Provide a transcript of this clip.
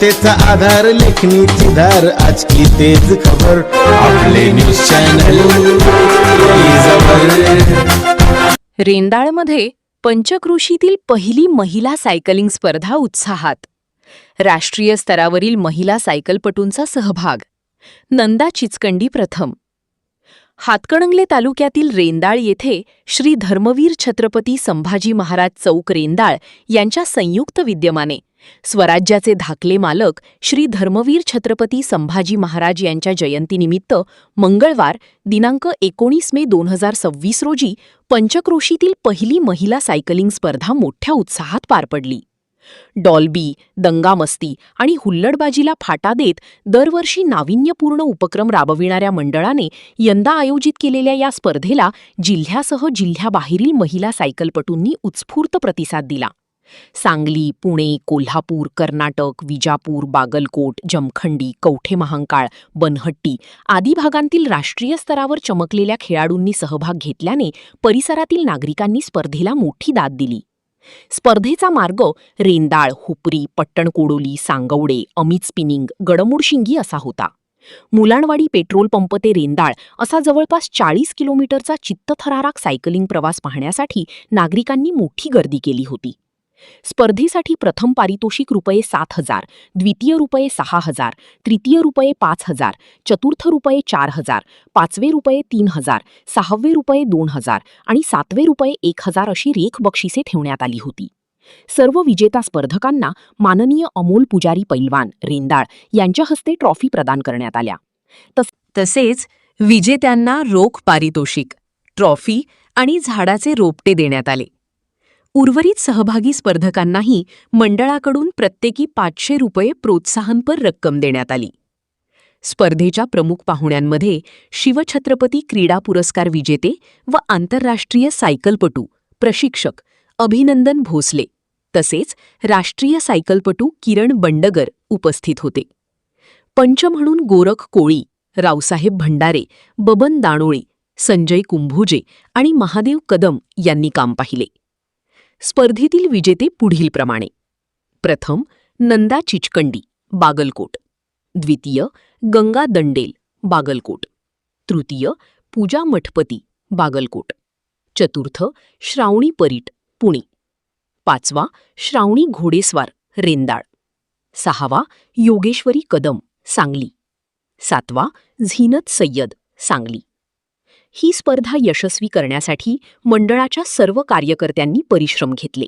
सत्यतेचा आधार, लेखणीची धार, आज की तेज खबर, आपले न्यूज चॅनल रेंदाळमध्ये पंचक्रोशीतील पहिली महिला सायकलिंग स्पर्धा उत्साहात. राष्ट्रीय स्तरावरील महिला सायकलपटूंचा सहभाग. नंदा चिचकंडी प्रथम. हातकणंगले तालुक्यातील रेंदाळ येथे श्री धर्मवीर छत्रपती संभाजी महाराज चौक रेंदाळ यांच्या संयुक्त विद्यमाने स्वराज्याचे धाकले मालक श्री धर्मवीर छत्रपती संभाजी महाराज यांच्या जयंतीनिमित्त मंगळवार दिनांक 19 मे 2026 रोजी पंचक्रोशीतील पहिली महिला सायकलिंग स्पर्धा मोठ्या उत्साहात पार पडली. डॉल्बी, दंगामस्ती आणि हुल्लडबाजीला फाटा देत दरवर्षी नाविन्यपूर्ण उपक्रम राबविणाऱ्या मंडळाने यंदा आयोजित केलेल्या या स्पर्धेला जिल्ह्यासह जिल्ह्याबाहेरील महिला सायकलपटूंनी उत्स्फूर्त प्रतिसाद दिला. सांगली, पुणे, कोल्हापूर, कर्नाटक, विजापूर, बागलकोट, जमखंडी, कवठे महांकाळ, बनहट्टी आदी भागांतील राष्ट्रीय स्तरावर चमकलेल्या खेळाडूंनी सहभाग घेतल्याने परिसरातील नागरिकांनी स्पर्धेला मोठी दाद दिली. स्पर्धेचा मार्ग रेंदाळ, हुपरी, पट्टणकोडोली, सांगवडे, अमित स्पिनिंग, गडमुडशिंगी असा होता. मुलाणवाडी पेट्रोल पंप ते रेंदाळ असा जवळपास 40 किलोमीटरचा चित्तथरारक सायकलिंग प्रवास पाहण्यासाठी नागरिकांनी मोठी गर्दी केली होती. स्पर्धेसाठी प्रथम पारितोषिक रुपये 7,000, द्वितीय रुपये 6,000, तृतीय रुपये 5,000, चतुर्थ रुपये 4,000, पाचवे रुपये 3,000, सहावे रुपये 2,000 आणि सातवे रुपये 1,000 अशी रेख बक्षिसे ठेवण्यात आली होती. सर्व विजेता स्पर्धकांना माननीय अमोल पुजारी पैलवान रेंदाळ यांच्या हस्ते ट्रॉफी प्रदान करण्यात आल्या. तसेच विजेत्यांना रोख पारितोषिक, ट्रॉफी आणि झाडाचे रोपटे देण्यात आले. उर्वरित सहभागी स्पर्धकांनाही मंडळाकडून प्रत्येकी 500 रुपये प्रोत्साहनपर रक्कम देण्यात आली. स्पर्धेच्या प्रमुख पाहुण्यांमध्ये शिवछत्रपती क्रीडा पुरस्कार विजेते व आंतरराष्ट्रीय सायकलपटू, प्रशिक्षक अभिनंदन भोसले तसेच राष्ट्रीय सायकलपटू किरण बंडगर उपस्थित होते. पंच म्हणून गोरख कोळी, रावसाहेब भंडारे, बबन दाणोळे, संजय कुंभोजे आणि महादेव कदम यांनी काम पाहिले. स्पर्धेतील विजेते पुढीलप्रमाणे: प्रथम नंदा चिचकंडी, बागलकोट. द्वितीय गंगा दंडेल, बागलकोट. तृतीय पूजा मठपती, बागलकोट. चतुर्थ श्रावणी परीट, पुणे. पाचवा श्रावणी घोडेस्वार, रेंदाळ. सहावा योगेश्वरी कदम, सांगली. सातवा झीनत सय्यद, सांगली. ही स्पर्धा यशस्वी करण्यासाठी मंडळाच्या सर्व कार्यकर्त्यांनी परिश्रम घेतले.